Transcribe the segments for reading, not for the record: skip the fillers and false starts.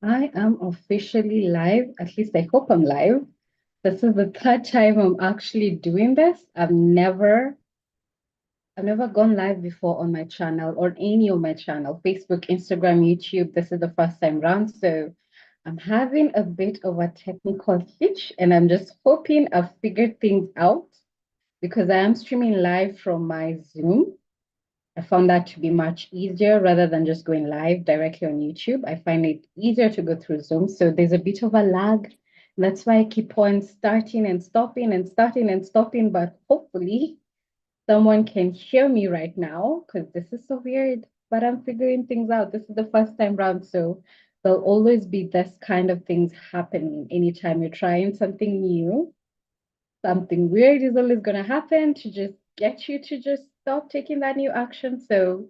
I am officially live. At least I hope I'm live. This is the third time I'm actually doing this. I've never gone live before on my channel or any of my channel, Facebook, Instagram, YouTube. This is the first time round. So I'm having a bit of a technical hitch and I'm just hoping I've figured things out because I am streaming live from my Zoom. I found that to be much easier rather than just going live directly on YouTube. I find it easier to go through Zoom. So there's a bit of a lag. That's why I keep on starting and stopping and starting and stopping. But hopefully, someone can hear me right now because this is so weird. But I'm figuring things out. This is the first time round. So there'll always be this kind of things happening anytime you're trying something new. Something weird is always going to happen to just get you to just stop taking that new action. So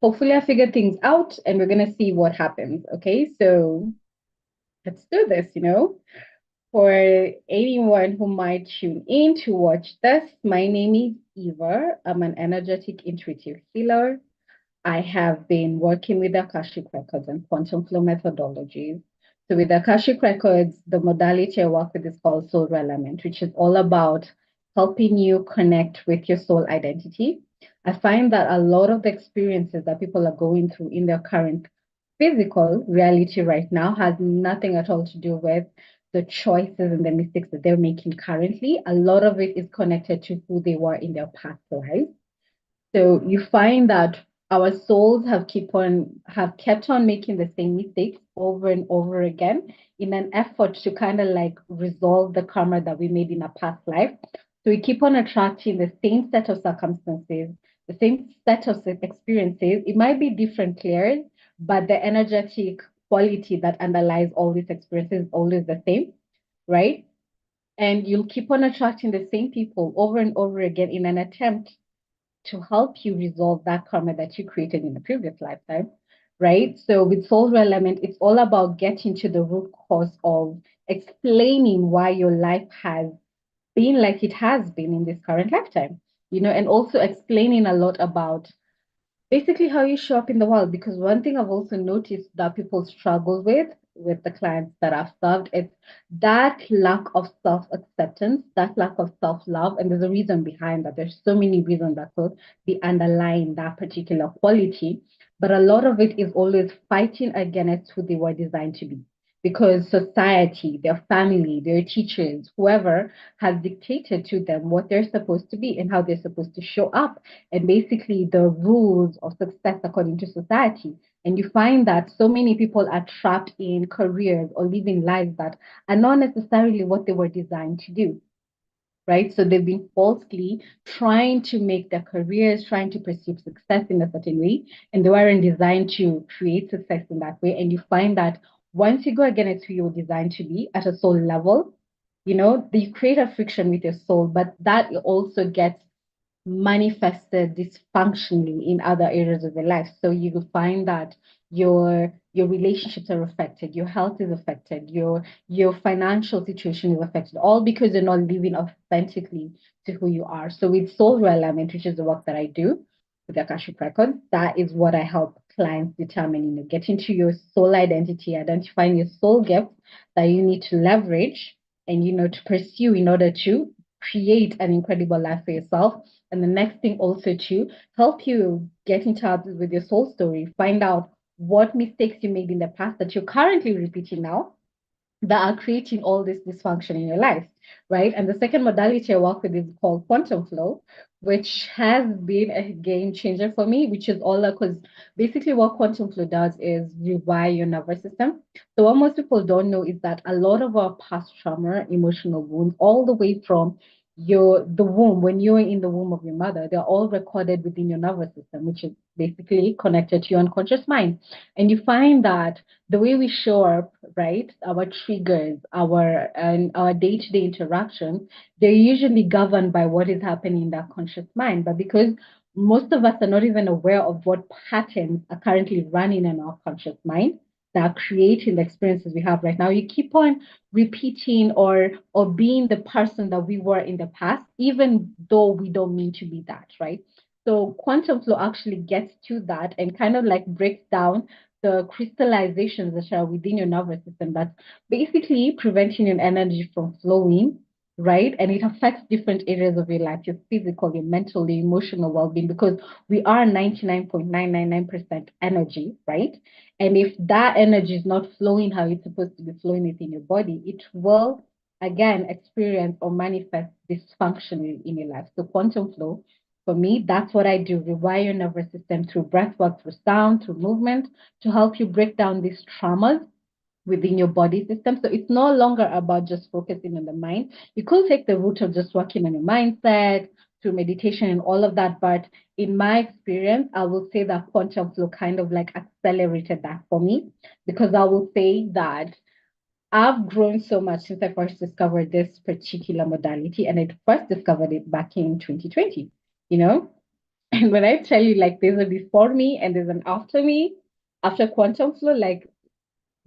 hopefully I figured things out and we're going to see what happens. Okay. So let's do this. For anyone who might tune in to watch this, my name is Eva. I'm an energetic intuitive healer. I have been working with Akashic Records and quantum flow methodologies. So with Akashic Records, the modality I work with is called Soul Element, which is all about helping you connect with your soul identity. I find that a lot of the experiences that people are going through in their current physical reality right now has nothing at all to do with the choices and the mistakes that they're making currently. A lot of it is connected to who they were in their past lives. So you find that our souls have kept on making the same mistakes over and over again in an effort to kind of like resolve the karma that we made in a past life. So we keep on attracting the same set of circumstances, the same set of experiences. It might be different layers, but the energetic quality that underlies all these experiences is always the same, right? And you'll keep on attracting the same people over and over again in an attempt to help you resolve that karma that you created in the previous lifetime, right? So with soul element, it's all about getting to the root cause of explaining why your life has been like it has been in this current lifetime, and also explaining a lot about basically how you show up in the world. Because one thing I've also noticed that people struggle with the clients that I've served is that lack of self-acceptance, that lack of self-love. And there's a reason behind that. There's so many reasons that could be underlying that particular quality. But a lot of it is always fighting against who they were designed to be. Because society, their family, their teachers, whoever has dictated to them what they're supposed to be and how they're supposed to show up and basically the rules of success according to society. And you find that so many people are trapped in careers or living lives that are not necessarily what they were designed to do, right? So they've been falsely trying to make their careers, trying to pursue success in a certain way, and they weren't designed to create success in that way. And you find that once you go against who you're designed to be at a soul level, you create a friction with your soul, but that also gets manifested dysfunctionally in other areas of your life. So you will find that your relationships are affected, your health is affected, your financial situation is affected, all because you're not living authentically to who you are. So with soul alignment, which is the work that I do with the Akashic Records, that is what I help clients determine, get into your soul identity, identifying your soul gifts that you need to leverage and to pursue in order to create an incredible life for yourself. And the next thing also to help you get in touch with your soul story, find out what mistakes you made in the past that you're currently repeating now that are creating all this dysfunction in your life, right? And the second modality I work with is called quantum flow, which has been a game changer for me, which is all because basically what quantum flow does is rewire your nervous system. So what most people don't know is that a lot of our past trauma, emotional wounds, all the way from the womb, when you're in the womb of your mother, they're all recorded within your nervous system, which is basically connected to your unconscious mind. And you find that the way we show up, right, our triggers, our day-to-day interactions, they're usually governed by what is happening in that conscious mind. But because most of us are not even aware of what patterns are currently running in our conscious mind that are creating the experiences we have right now, you keep on repeating or being the person that we were in the past, even though we don't mean to be that, right? So quantum flow actually gets to that and kind of like breaks down the crystallizations that are within your nervous system that's basically preventing your energy from flowing, right? And it affects different areas of your life, your physical, your mental, your emotional well-being, because we are 99.999% energy, right? And if that energy is not flowing how it's supposed to be flowing within your body, it will again experience or manifest dysfunction in your life. So quantum flow, for me, that's what I do. Rewire your nervous system through breath work, through sound, through movement, to help you break down these traumas within your body system. So it's no longer about just focusing on the mind. You could take the route of just working on your mindset through meditation and all of that. But in my experience, I will say that quantum flow kind of like accelerated that for me, because I will say that I've grown so much since I first discovered this particular modality, and I first discovered it back in 2020, you know? And when I tell you, like, there's a before me and there's an after me, after quantum flow, like,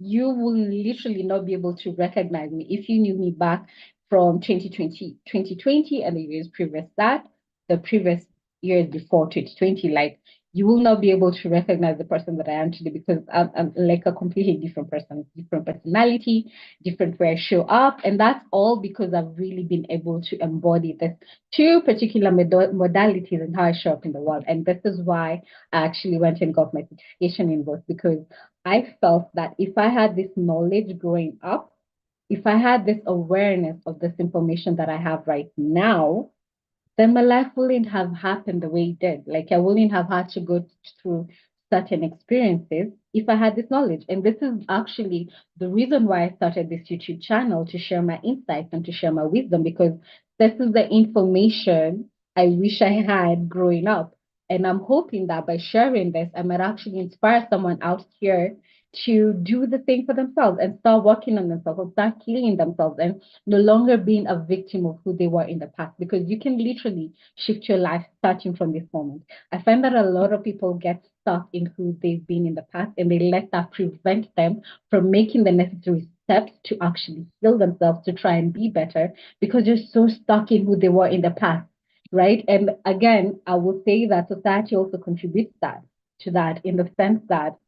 you will literally not be able to recognize me if you knew me back from 2020 and the years previous that, the previous years before 2020. Like, you will not be able to recognize the person that I am today, because I'm like a completely different person, different personality, different way I show up. And that's all because I've really been able to embody the two particular modalities and how I show up in the world. And this is why I actually went and got my certification in both, because I felt that if I had this knowledge growing up, if I had this awareness of this information that I have right now, then my life wouldn't have happened the way it did. Like, I wouldn't have had to go through certain experiences if I had this knowledge. And this is actually the reason why I started this YouTube channel, to share my insights and to share my wisdom, because this is the information I wish I had growing up. And I'm hoping that by sharing this, I might actually inspire someone out here to do the same for themselves and start working on themselves, or start healing themselves, and no longer being a victim of who they were in the past, because you can literally shift your life starting from this moment. I find that a lot of people get stuck in who they've been in the past, and they let that prevent them from making the necessary steps to actually heal themselves, to try and be better, because they're so stuck in who they were in the past, right? And again, I will say that society also contributes that to that, in the sense that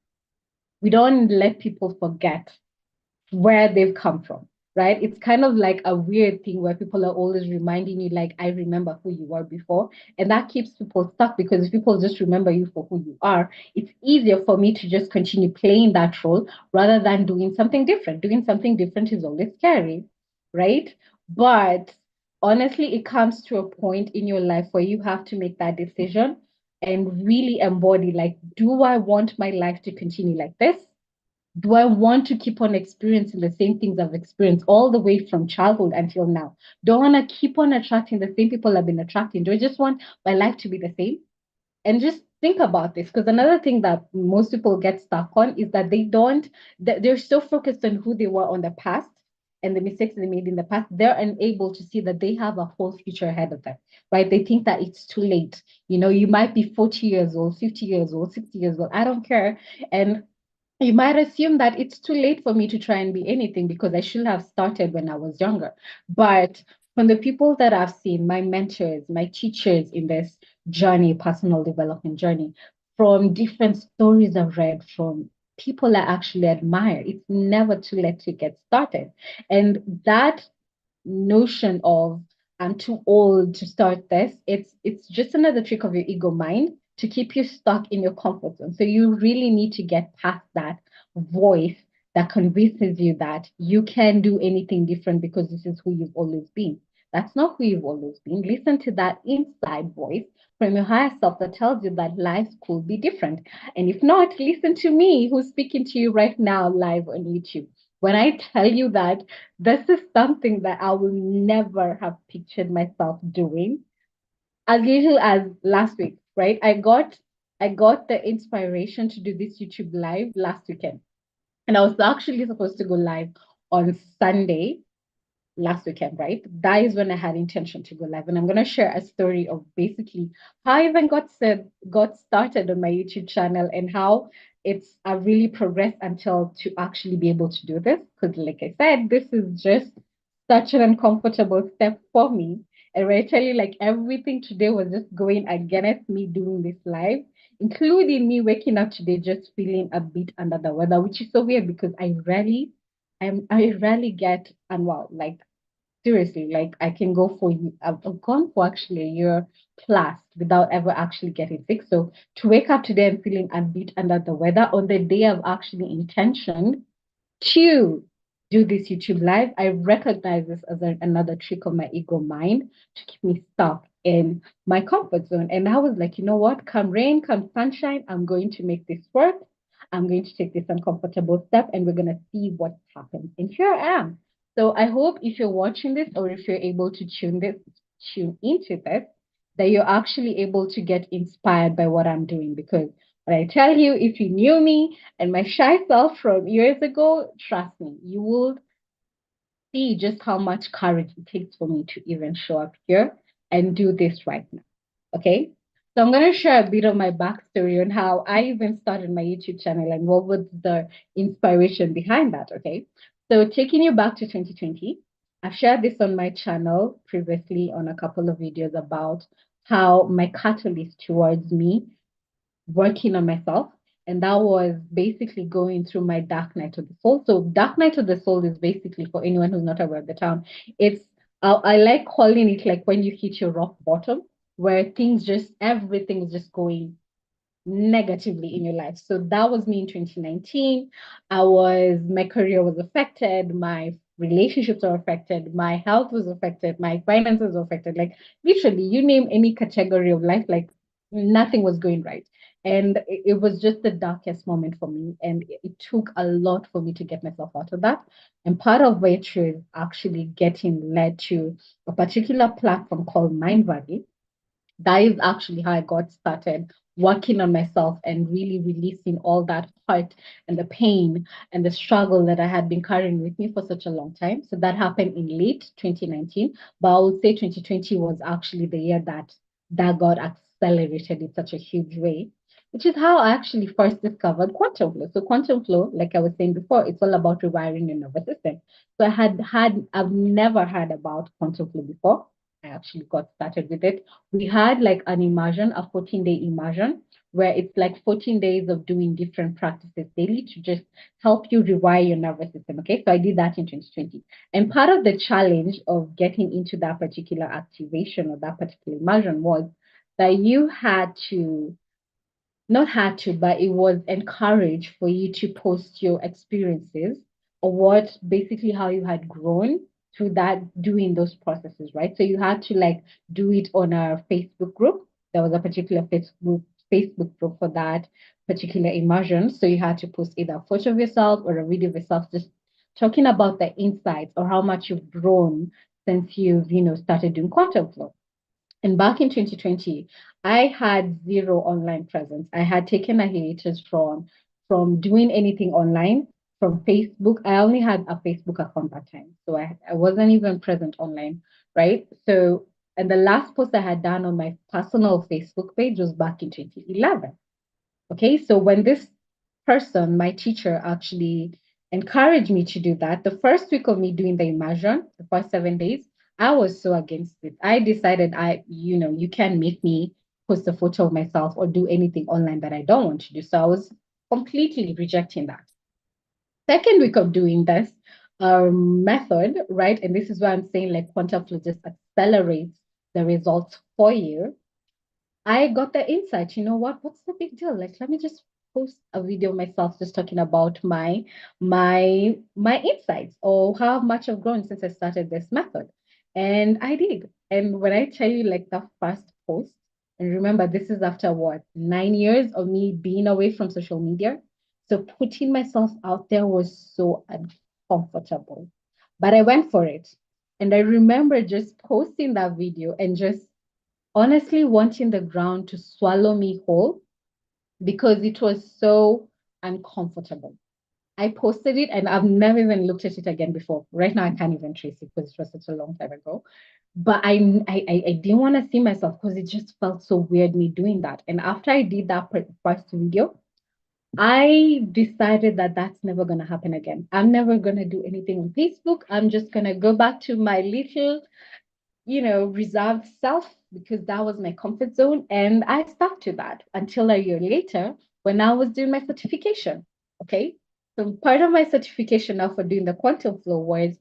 we don't let people forget where they've come from, right? It's kind of like a weird thing where people are always reminding you, like, I remember who you were before. And that keeps people stuck, because if people just remember you for who you are, it's easier for me to just continue playing that role rather than doing something different. Doing something different is always scary, right? But honestly, it comes to a point in your life where you have to make that decision and really embody, like, do I want my life to continue like this? Do I want to keep on experiencing the same things I've experienced all the way from childhood until now? Do I want to keep on attracting the same people I've been attracting? Do I just want my life to be the same? And just think about this, because another thing that most people get stuck on is that they're so focused on who they were on the past and the mistakes they made in the past, they're unable to see that they have a whole future ahead of them, right? They think that it's too late. You might be 40 years old, 50 years old, 60 years old, I don't care. And you might assume that it's too late for me to try and be anything, because I should have started when I was younger. But from the people that I've seen, my mentors, my teachers in this journey, personal development journey, from different stories I've read, from people I actually admire, it's never too late to get started. And that notion of I'm too old to start this, it's just another trick of your ego mind to keep you stuck in your comfort zone. So you really need to get past that voice that convinces you that you can do anything different because this is who you've always been. That's not who you've always been. Listen to that inside voice from your higher self that tells you that life could be different. And if not, listen to me, who's speaking to you right now live on YouTube. When I tell you that this is something that I will never have pictured myself doing. As little as last week, right? I got the inspiration to do this YouTube live last weekend. And I was actually supposed to go live on Sunday last weekend, right? That is when I had intention to go live. And I'm gonna share a story of basically how I even got started on my YouTube channel, and how it's I really progressed until to actually be able to do this. Because like I said, this is just such an uncomfortable step for me. And when I tell you, like, everything today was just going against me doing this live, including me waking up today just feeling a bit under the weather, which is so weird because I rarely get unwell. Like, seriously, like I can go for I've gone for actually a year plus without ever actually getting sick. So to wake up today and feeling a bit under the weather on the day I've actually intentioned to do this YouTube live, I recognize this as another trick of my ego mind to keep me stuck in my comfort zone. And I was like, you know what? Come rain, come sunshine, I'm going to make this work. I'm going to take this uncomfortable step and we're going to see what happens. And here I am. So I hope if you're watching this or if you're able to tune into this, that you're actually able to get inspired by what I'm doing. Because when I tell you, if you knew me, and my shy self from years ago, trust me, you will see just how much courage it takes for me to even show up here and do this right now. Okay. So I'm going to share a bit of my backstory on how I even started my YouTube channel and what was the inspiration behind that. Okay. So taking you back to 2020, I've shared this on my channel previously on a couple of videos about how my catalyst towards me working on myself. And that was basically going through my dark night of the soul. So, dark night of the soul is basically, for anyone who's not aware of the term, it's I like calling it like when you hit your rock bottom, where everything is just going negatively in your life. So that was me in 2019. My career was affected, my relationships were affected, my health was affected, my finances were affected. Like literally, you name any category of life, like nothing was going right. And it was just the darkest moment for me. And it took a lot for me to get myself out of that. And part of which is actually getting led to a particular platform called MindValley. That is actually how I got started working on myself and really releasing all that hurt and the pain and the struggle that I had been carrying with me for such a long time. So that happened in late 2019, but I would say 2020 was actually the year that got accelerated in such a huge way, which is how I actually first discovered quantum flow. So quantum flow, like I was saying before, it's all about rewiring your nervous system. So I've never heard about quantum flow before. I actually got started with it. We had like an immersion, a 14-day immersion, where it's like 14 days of doing different practices daily to just help you rewire your nervous system. Okay, so I did that in 2020. And part of the challenge of getting into that particular activation or that particular immersion was that you had to not had to, but it was encouraged for you to post your experiences or what basically how you had grown through that doing those processes, right? So you had to like do it on a Facebook group. There was a particular Facebook group for that particular immersion. So you had to post either a photo of yourself or a video of yourself just talking about the insights or how much you've grown since you've started doing quantum flow. And back in 2020, I had zero online presence. I had taken a hiatus from doing anything online, from Facebook. I only had a Facebook account that time. So I wasn't even present online, right? So, and the last post I had done on my personal Facebook page was back in 2011. Okay, so when this person, my teacher, actually encouraged me to do that, the first week of me doing the immersion, the first 7 days, I was so against it. I decided you can't make me post a photo of myself or do anything online that I don't want to do. So I was completely rejecting that. Second week of doing this method, right? And this is why I'm saying like quantum flow just accelerates the results for you. I got the insight. You know what? What's the big deal? Like, let me just post a video of myself just talking about my insights or how much I've grown since I started this method. And I did. And when I tell you like the first post, and remember this is after what, 9 years of me being away from social media. So putting myself out there was so uncomfortable. But I went for it. And I remember just posting that video and just honestly wanting the ground to swallow me whole because it was so uncomfortable. I posted it and I've never even looked at it again before. Right now, I can't even trace it because it was such a long time ago. But I didn't want to see myself because it just felt so weird me doing that. And after I did that first video, I decided that that's never going to happen again. I'm never going to do anything on Facebook. I'm just going to go back to my little reserved self because that was my comfort zone. And I stuck to that until a year later when I was doing my certification. Okay. So part of my certification now for doing the quantum flow was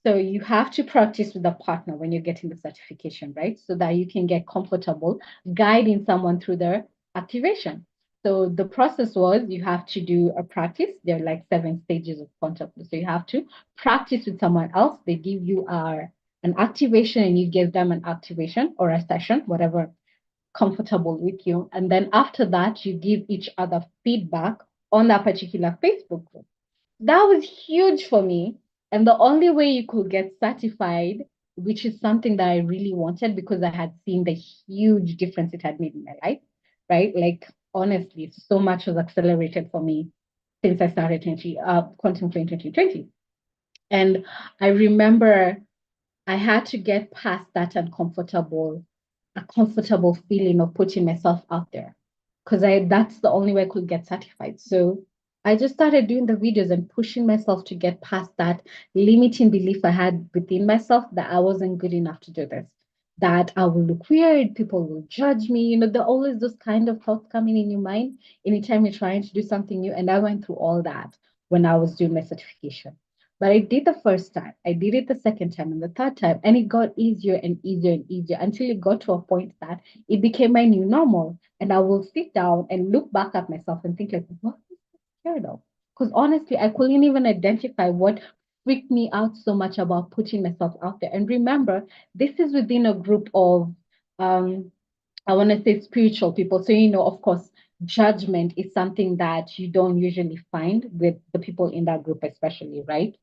so you have to practice with a partner when you're getting the certification, right? So that you can get comfortable guiding someone through their activation. So the process was you have to do a practice. There are like 7 stages of quantum flow. So you have to practice with someone else. They give you an activation and you give them an activation or a session, whatever comfortable with you. And then after that, you give each other feedback on that particular Facebook group. That was huge for me. And the only way you could get certified, which is something that I really wanted because I had seen the huge difference it had made in my life, right? Like, honestly, so much was accelerated for me since I started Quantum Flow in 2020. And I remember I had to get past that a comfortable feeling of putting myself out there because I that's the only way I could get certified. So I just started doing the videos and pushing myself to get past that limiting belief I had within myself that I wasn't good enough to do this, that I will look weird, people will judge me. There are always those kind of thoughts coming in your mind anytime you're trying to do something new. And I went through all that when I was doing my certification. But I did the first time, I did it the second time and the third time, and it got easier and easier and easier until it got to a point that it became my new normal. And I will sit down and look back at myself and think like, what was I scared of? Because honestly, I couldn't even identify what freaked me out so much about putting myself out there. And remember, this is within a group of um I want to say spiritual people. So, of course, judgment is something that you don't usually find with the people in that group, especially, right?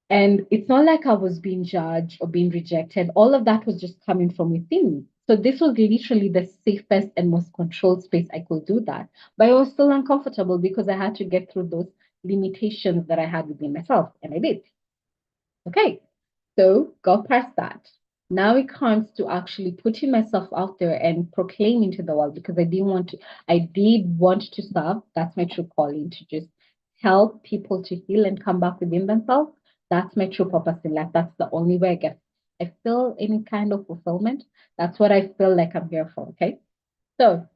And it's not like I was being judged or being rejected. All of that was just coming from within me. So this was literally the safest and most controlled space I could do that. But I was still uncomfortable because I had to get through those limitations that I had within myself. And I did. Okay. So got past that. Now it comes to actually putting myself out there and proclaiming to the world because I did want to serve. That's my true calling to just help people to heal and come back within themselves. That's my true purpose in life. That's the only way I feel any kind of fulfillment. That's what I feel like I'm here for. Okay. So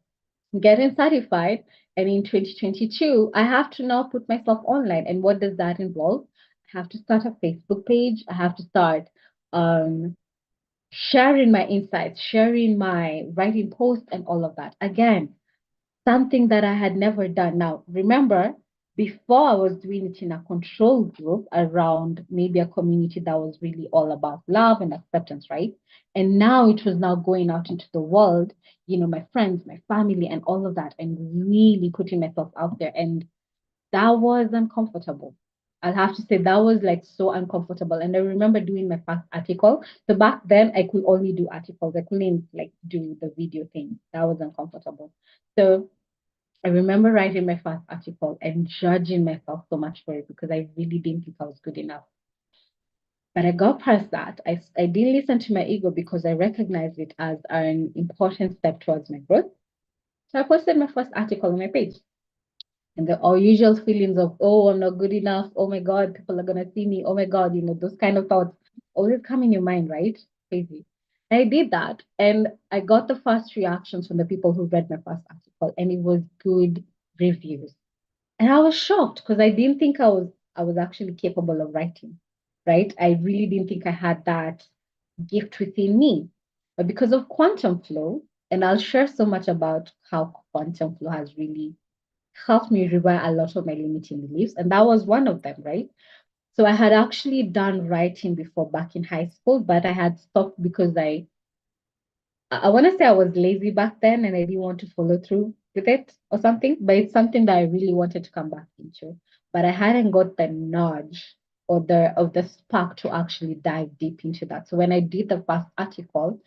getting certified. And in 2022, I have to now put myself online. And what does that involve? I have to start a Facebook page. I have to start um, sharing my insights, sharing my writing posts, and all of that. Again, something that I had never done. Now, remember, before I was doing it in a control group around maybe a community that was really all about love and acceptance, right? And now it was now going out into the world, my friends, my family, and all of that, and really putting myself out there. And that was uncomfortable. I'll have to say that was like so uncomfortable. And I remember doing my first article. So back then I could only do articles. I couldn't like do the video thing. That was uncomfortable. So I remember writing my first article and judging myself so much for it because I really didn't think I was good enough. But I got past that. I didn't listen to my ego because I recognized it as an important step towards my growth. So I posted my first article on my page. And the all usual feelings of, oh, I'm not good enough. Oh my God, people are going to see me. Oh my God, those kind of thoughts always come in your mind, right? Crazy. I did that. And I got the first reactions from the people who read my first article, and it was good reviews. And I was shocked because I didn't think I was actually capable of writing, right? I really didn't think I had that gift within me. But because of quantum flow, and I'll share so much about how quantum flow has really helped me rewire a lot of my limiting beliefs. And that was one of them, right? So I had actually done writing before back in high school, but I had stopped because I want to say I was lazy back then and I didn't want to follow through with it or something, but it's something that I really wanted to come back into. But I hadn't got the nudge or the spark to actually dive deep into that. So when I did the first article,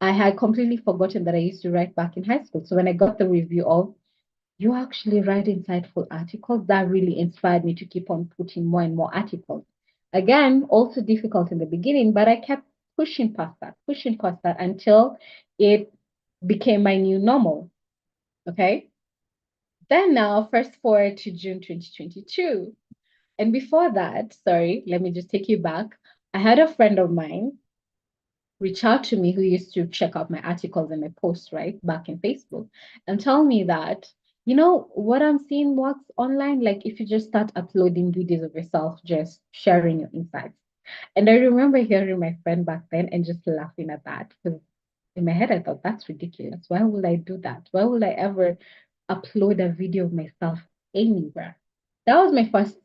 I had completely forgotten that I used to write back in high school. So when I got the review of you actually write insightful articles, that really inspired me to keep on putting more and more articles. Again, also difficult in the beginning, but I kept pushing past that until it became my new normal. Okay. Then now, fast forward to June 2022. And before that, sorry, let me just take you back. I had a friend of mine. reach out to me who used to check out my articles and my posts, right, back in Facebook, and tell me that, what I'm seeing works online, like if you just start uploading videos of yourself, just sharing your insights. And I remember hearing my friend back then and just laughing at that because in my head I thought that's ridiculous. Why would I do that? Why would I ever upload a video of myself anywhere? That was my first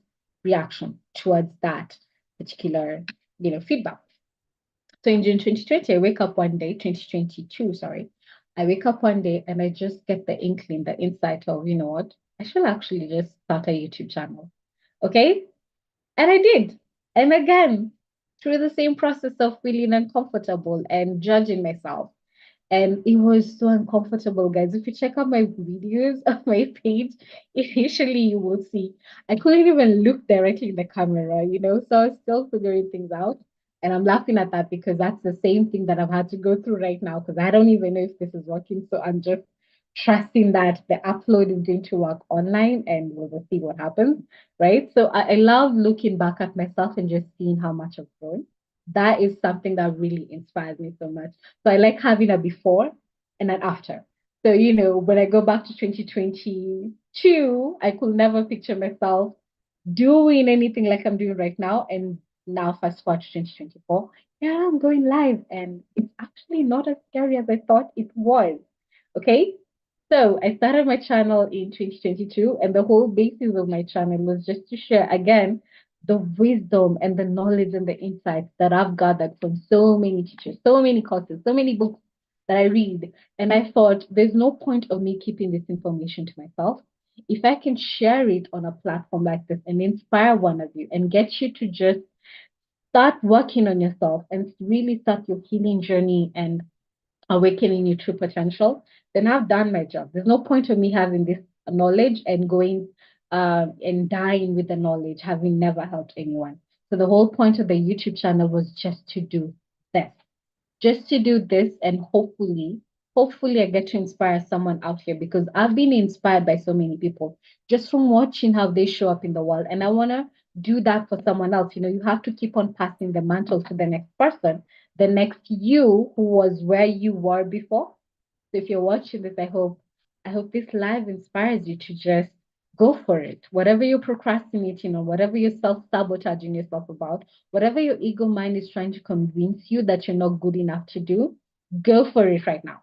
reaction towards that particular, feedback. So in June 2020, I wake up one day, 2022, sorry. I wake up one day and I just get the inkling, the insight of, you know what? I should actually just start a YouTube channel. Okay. And I did. And again, through the same process of feeling uncomfortable and judging myself. And it was so uncomfortable, guys. If you check out my videos on my page, initially you will see I couldn't even look directly in the camera, so I was still figuring things out. And I'm laughing at that because that's the same thing that I've had to go through right now because I don't even know if this is working. So I'm just trusting that the upload is going to work online and we'll see what happens, right? So I love looking back at myself and just seeing how much I've grown. That is something that really inspires me so much. So I like having a before and an after. So, when I go back to 2022, I could never picture myself doing anything like I'm doing right now. And now, fast forward to 2024, yeah, I'm going live. And it's actually not as scary as I thought it was. Okay. So I started my channel in 2022, and the whole basis of my channel was just to share again the wisdom and the knowledge and the insights that I've gathered from so many teachers, so many courses, so many books that I read. And I thought there's no point of me keeping this information to myself. If I can share it on a platform like this and inspire one of you and get you to just start working on yourself and really start your healing journey and awakening your true potential, then I've done my job. There's no point of me having this knowledge and going and dying with the knowledge, having never helped anyone. So the whole point of the YouTube channel was this, just to do this, and hopefully I get to inspire someone out here because I've been inspired by so many people just from watching how they show up in the world. And I want to do that for someone else. You have to keep on passing the mantle to the next person, the next you who was where you were before. So if you're watching this, I hope this live inspires you to just go for it. Whatever you're procrastinating on, whatever you're self-sabotaging yourself about, whatever your ego mind is trying to convince you that you're not good enough to do, go for it right now.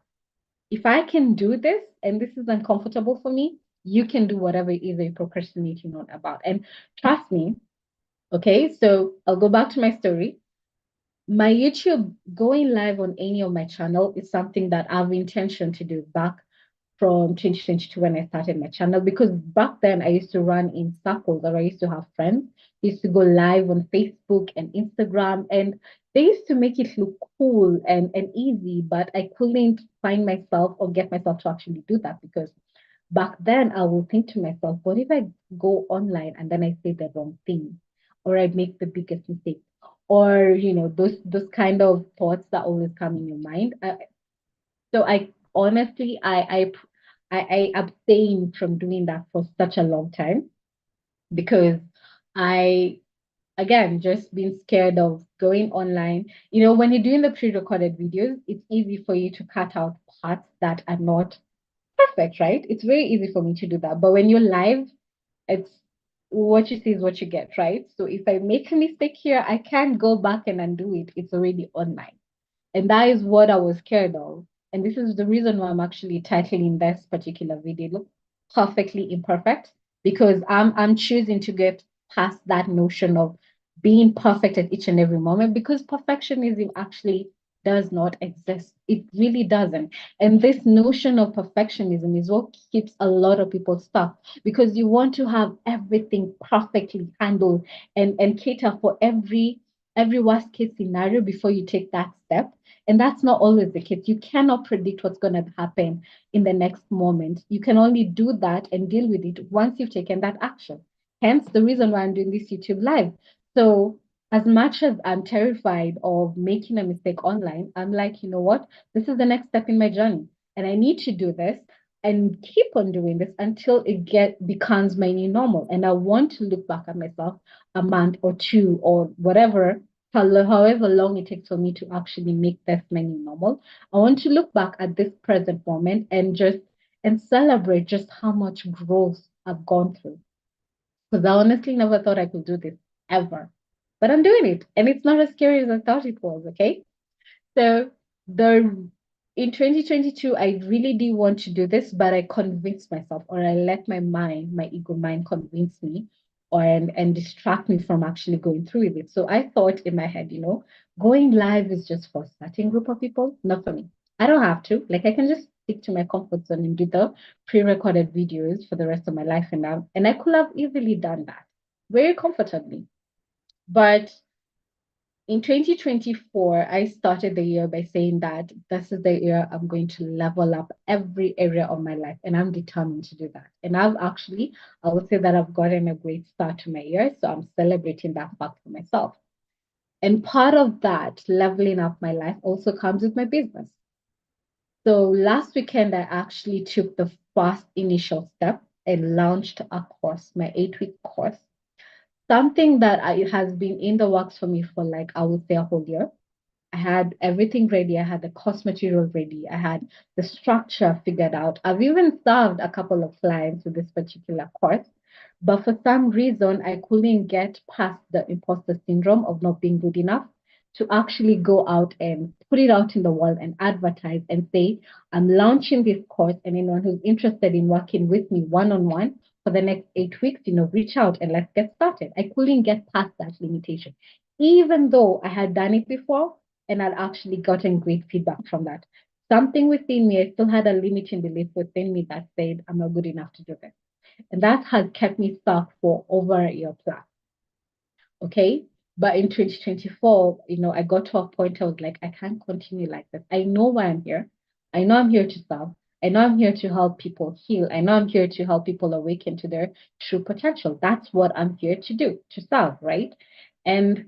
If I can do this and this is uncomfortable for me, you can do whatever it is that you're procrastinating on about. And trust me, okay, so I'll go back to my story. My YouTube going live on any of my channel is something that I've intention to do back from 2022 when I started my channel, because back then I used to run in circles, or I used to have friends who used to go live on Facebook and Instagram, and they used to make it look cool and easy, but I couldn't find myself or get myself to actually do that because back then I would think to myself, what if I go online and then I say the wrong thing, or I make the biggest mistake, or those kind of thoughts that always come in your mind. So I honestly, I abstained from doing that for such a long time because I, again, just been scared of going online. When you're doing the pre-recorded videos, it's easy for you to cut out parts that are not perfect, right? It's very easy for me to do that. But when you're live, it's what you see is what you get, right? So if I make a mistake here, I can't go back and undo it. It's already online. And that is what I was scared of. And this is the reason why I'm actually titling this particular video, look, perfectly imperfect, because I'm choosing to get past that notion of being perfect at each and every moment, because perfectionism actually does not exist. It really doesn't. And this notion of perfectionism is what keeps a lot of people stuck, because you want to have everything perfectly handled and cater for every worst case scenario before you take that step. And that's not always the case. You cannot predict what's going to happen in the next moment. You can only do that and deal with it once you've taken that action. Hence the reason why I'm doing this YouTube live. So as much as I'm terrified of making a mistake online, I'm like, you know what? This is the next step in my journey. And I need to do this and keep on doing this until it becomes my new normal. And I want to look back at myself a month or two or whatever however long it takes for me to actually make this many normal, I want to look back at this present moment and just and celebrate just how much growth I've gone through. Because I honestly never thought I could do this ever. But I'm doing it. And it's not as scary as I thought it was, okay? So the in 2022, I really did want to do this, but I convinced myself, or I let my mind, my ego mind, convince me, or and distract me from actually going through with it. So I thought in my head, going live is just for a certain group of people, not for me. I don't have to. Like I can just stick to my comfort zone and do the pre-recorded videos for the rest of my life, and I could have easily done that very comfortably. But in 2024, I started the year by saying that this is the year I'm going to level up every area of my life, and I'm determined to do that. And I would say that I've gotten a great start to my year, so I'm celebrating that fact for myself. And part of that leveling up my life also comes with my business. So last weekend, I actually took the first initial step and launched a course, my 8-week course, something that has been in the works for me for like, I would say a whole year. I had everything ready. I had the course material ready. I had the structure figured out. I've even served a couple of clients with this particular course. But for some reason, I couldn't get past the imposter syndrome of not being good enough to actually go out and put it out in the world and advertise and say, I'm launching this course, and anyone who's interested in working with me one on one for the next 8 weeks, reach out and let's get started. I couldn't get past that limitation, even though I had done it before and I'd actually gotten great feedback from that. Something within me, I still had a limiting belief within me that said, I'm not good enough to do this. And that has kept me stuck for over a year plus. Okay. But in 2024, I got to a point I was like, I can't continue like this. I know why I'm here. I know I'm here to serve. I know I'm here to help people heal. I know I'm here to help people awaken to their true potential. That's what I'm here to do, to serve, right? And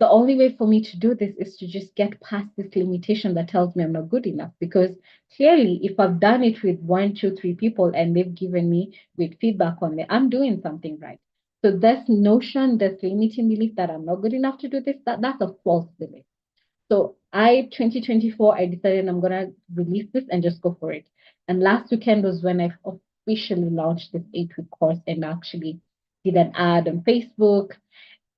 the only way for me to do this is to just get past this limitation that tells me I'm not good enough. Because clearly, if I've done it with one, two, three people and they've given me with feedback on it, I'm doing something right. So this notion, this limiting belief that I'm not good enough to do this, that's a false belief. So 2024, I decided I'm gonna release this and just go for it. And last weekend was when I officially launched this 8-week course and actually did an ad on Facebook,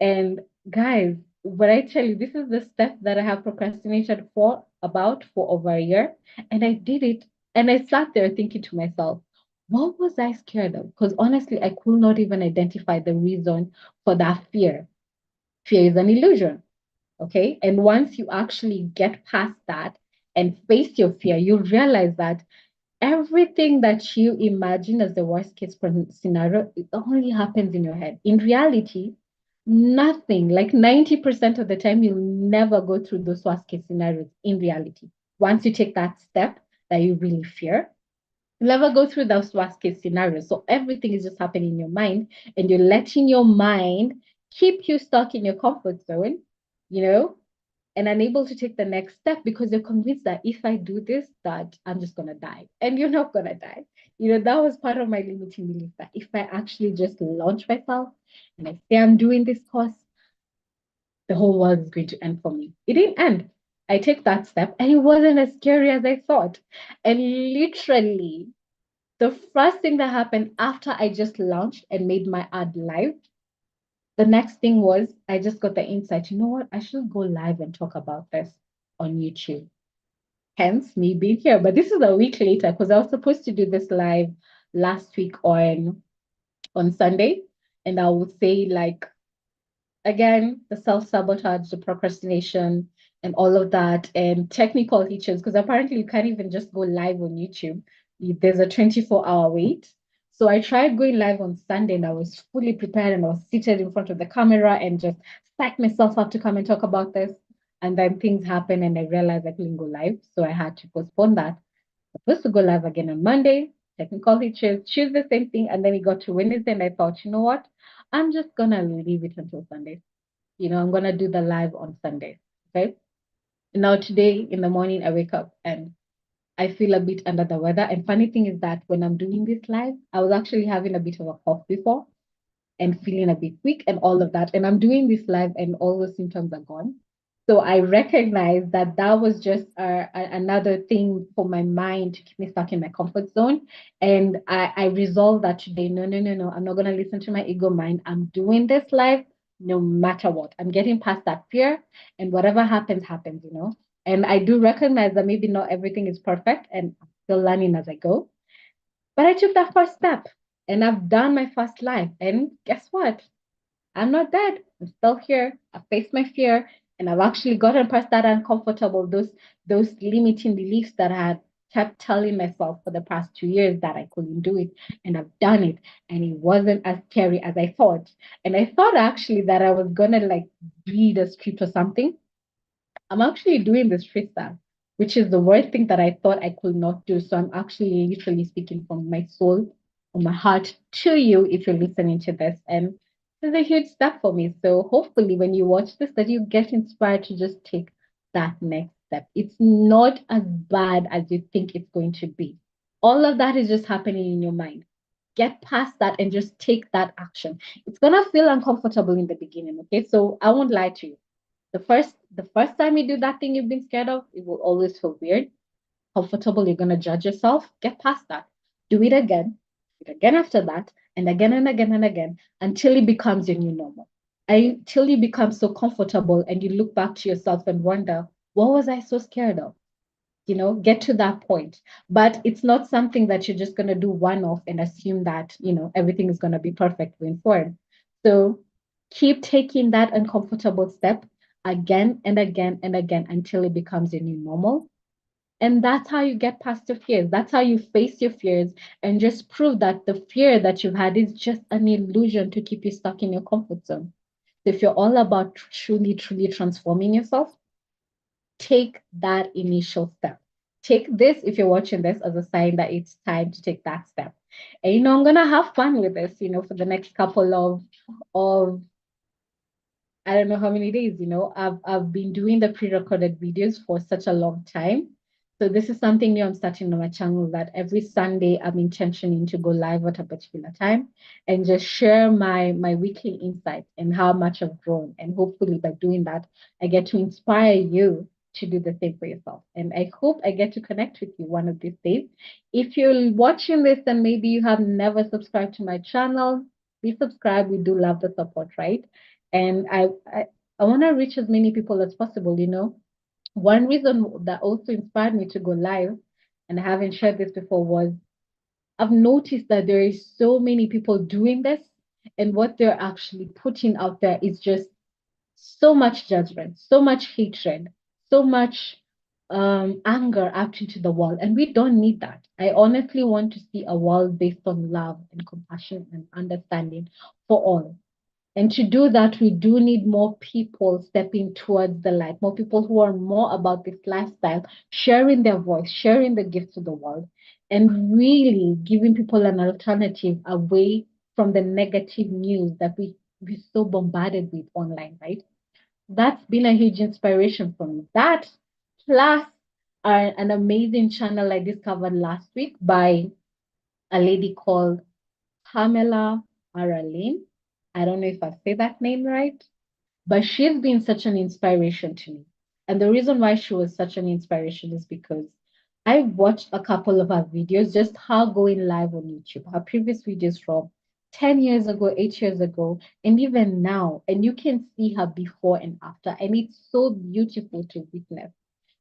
and guys, what I tell you, this is the step that I have procrastinated for over a year. And I did it. And I sat there thinking to myself, what was I scared of? Because honestly, I could not even identify the reason for that fear. Fear is an illusion. Okay. And once you actually get past that and face your fear, you realize that everything that you imagine as the worst case scenario, it only happens in your head. In reality, nothing, like 90% of the time, you'll never go through those worst case scenarios in reality. Once you take that step that you really fear, you'll never go through those worst case scenarios. So everything is just happening in your mind, and you're letting your mind keep you stuck in your comfort zone, you know, and unable to take the next step because you're convinced that if I do this, that I'm just gonna die. And you're not gonna die. That was part of my limiting belief that if I actually just launch myself and I say I'm doing this course, the whole world is going to end for me. It didn't end. I take that step and it wasn't as scary as I thought. And literally, the first thing that happened after I just launched and made my ad live, the next thing was I just got the insight, you know what? I should go live and talk about this on YouTube. Hence me being here. But this is a week later because I was supposed to do this live last week on Sunday. And I would say like again, the self-sabotage, the procrastination, and all of that, and technical issues, because apparently you can't even just go live on YouTube. There's a 24-hour wait. So I tried going live on Sunday and I was fully prepared and I was seated in front of the camera and just psyched myself up to come and talk about this. And then things happened and I realized I couldn't go live. So I had to postpone that. Supposed to go live again on Monday, technical issues, Tuesday, same thing. And then it got to Wednesday and I thought, you know what? I'm just gonna leave it until Sunday. I'm gonna do the live on Sunday. Okay. Now today in the morning I wake up and I feel a bit under the weather. And funny thing is that when I'm doing this live, I was actually having a bit of a cough before. and feeling a bit weak and all of that. And I'm doing this live and all those symptoms are gone. So I recognize that that was just another thing for my mind to keep me stuck in my comfort zone. And I resolved that today. No, no, no, no. I'm not going to listen to my ego mind. I'm doing this live no matter what. I'm getting past that fear, and whatever happens, happens, you know. And I do recognize that maybe not everything is perfect and I'm still learning as I go. But I took that first step and I've done my first live. And guess what? I'm not dead. I'm still here. I faced my fear and I've actually gotten past that uncomfortable, those limiting beliefs that I had kept telling myself for the past 2 years that I couldn't do it. And I've done it. And it wasn't as scary as I thought. And I thought actually that I was gonna like read a script or something. I'm actually doing this freestyle, which is the worst thing that I thought I could not do. So I'm actually literally speaking from my soul, from my heart to you if you're listening to this. And this is a huge step for me. So hopefully when you watch this, that you get inspired to just take that next step. It's not as bad as you think it's going to be. All of that is just happening in your mind. Get past that and just take that action. It's gonna feel uncomfortable in the beginning, okay? So I won't lie to you, the first time you do that thing you've been scared of, it will always feel weird, comfortable. You're gonna judge yourself. Get past that. Do it again after that, and again and again until it becomes your new normal. Until you become so comfortable and you look back to yourself and wonder, what was I so scared of? You know, get to that point. But it's not something that you're just going to do one off and assume that, you know, everything is going to be perfect going forward. So keep taking that uncomfortable step again and again and again until it becomes your new normal. And that's how you get past your fears. That's how you face your fears and just prove that the fear that you've had is just an illusion to keep you stuck in your comfort zone. So if you're all about truly, truly transforming yourself, take that initial step. Take this, if you're watching this, as a sign that it's time to take that step. And you know, I'm gonna have fun with this, you know, for the next couple of I don't know how many days, you know. I've been doing the pre-recorded videos for such a long time. So this is something new I'm starting on my channel, that every Sunday I'm intentioning to go live at a particular time and just share my weekly insights and how much I've grown. And hopefully by doing that, I get to inspire you to do the same for yourself. And I hope I get to connect with you one of these days. If you're watching this and maybe you have never subscribed to my channel, please subscribe. We do love the support, right? And I want to reach as many people as possible, you know. One reason that also inspired me to go live, and I haven't shared this before, was I've noticed that there is so many people doing this, and what they're actually putting out there is just so much judgment, so much hatred, so much anger out into the world. And we don't need that. I honestly want to see a world based on love and compassion and understanding for all. And to do that, we do need more people stepping towards the light, more people who are more about this lifestyle, sharing their voice, sharing the gift to the world, and really giving people an alternative away from the negative news that we're so bombarded with online, right? That's been a huge inspiration for me. That plus an amazing channel I discovered last week by a lady called Pamela Aralin. I don't know if I say that name right, but she's been such an inspiration to me. And the reason why she was such an inspiration is because I watched a couple of her videos, just her going live on YouTube, her previous videos from 10 years ago, 8 years ago, and even now. And you can see her before and after. And it's so beautiful to witness.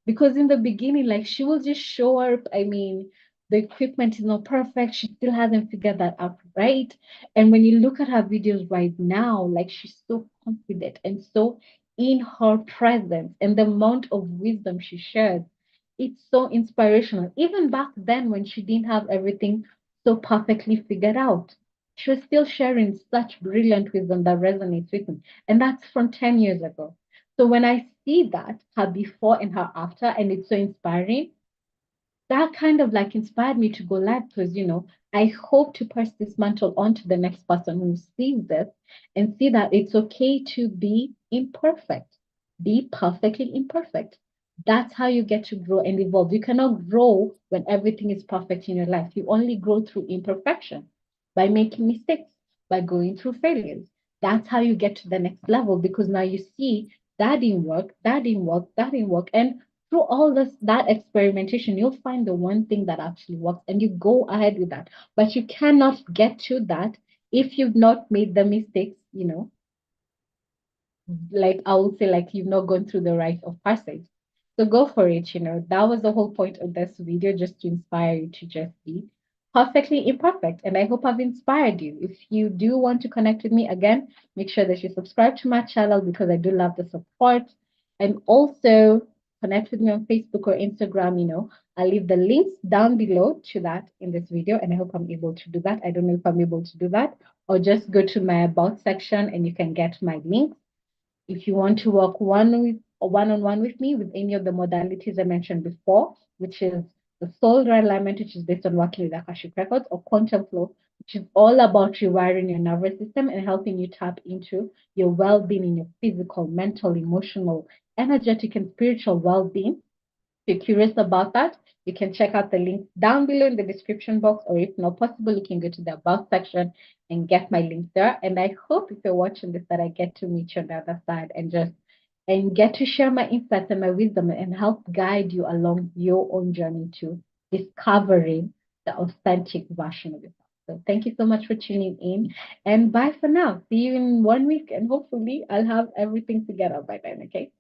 Because in the beginning, like she will just show up. I mean, the equipment is not perfect. She still hasn't figured that out, right? And when you look at her videos right now, like she's so confident and so in her presence, and the amount of wisdom she shares, it's so inspirational. Even back then, when she didn't have everything so perfectly figured out, she was still sharing such brilliant wisdom that resonates with me. And that's from 10 years ago. So when I see that, her before and her after, and it's so inspiring, that kind of like inspired me to go live because, you know, I hope to pass this mantle on to the next person who sees this and see that it's okay to be imperfect, be perfectly imperfect. That's how you get to grow and evolve. You cannot grow when everything is perfect in your life. You only grow through imperfection, by making mistakes, by going through failures. That's how you get to the next level because now you see that didn't work, that didn't work, that didn't work. And through all this that experimentation, you'll find the one thing that actually works and you go ahead with that. But you cannot get to that if you've not made the mistakes, like I would say, like you've not gone through the rite of passage. So go for it. That was the whole point of this video, just to inspire you to just be perfectly imperfect. And I hope I've inspired you. If you do want to connect with me again, make sure that you subscribe to my channel because I do love the support. And also connect with me on Facebook or Instagram. I'll leave the links down below to that in this video. And I hope I'm able to do that. I don't know if I'm able to do that, or just go to my about section and you can get my links if you want to work one-on-one with me with any of the modalities I mentioned before, which is the soul realignment, which is based on working with Akashic Records, or quantum flow, which is all about rewiring your nervous system and helping you tap into your well-being in your physical, mental, emotional, energetic, and spiritual well-being. If you're curious about that, you can check out the link down below in the description box, or if not possible, you can go to the about section and get my link there. And I hope if you're watching this that I get to meet you on the other side and get to share my insights and my wisdom and help guide you along your own journey to discovering the authentic version of yourself. So thank you so much for tuning in, and bye for now. See you in 1 week, and hopefully I'll have everything together by then. Okay.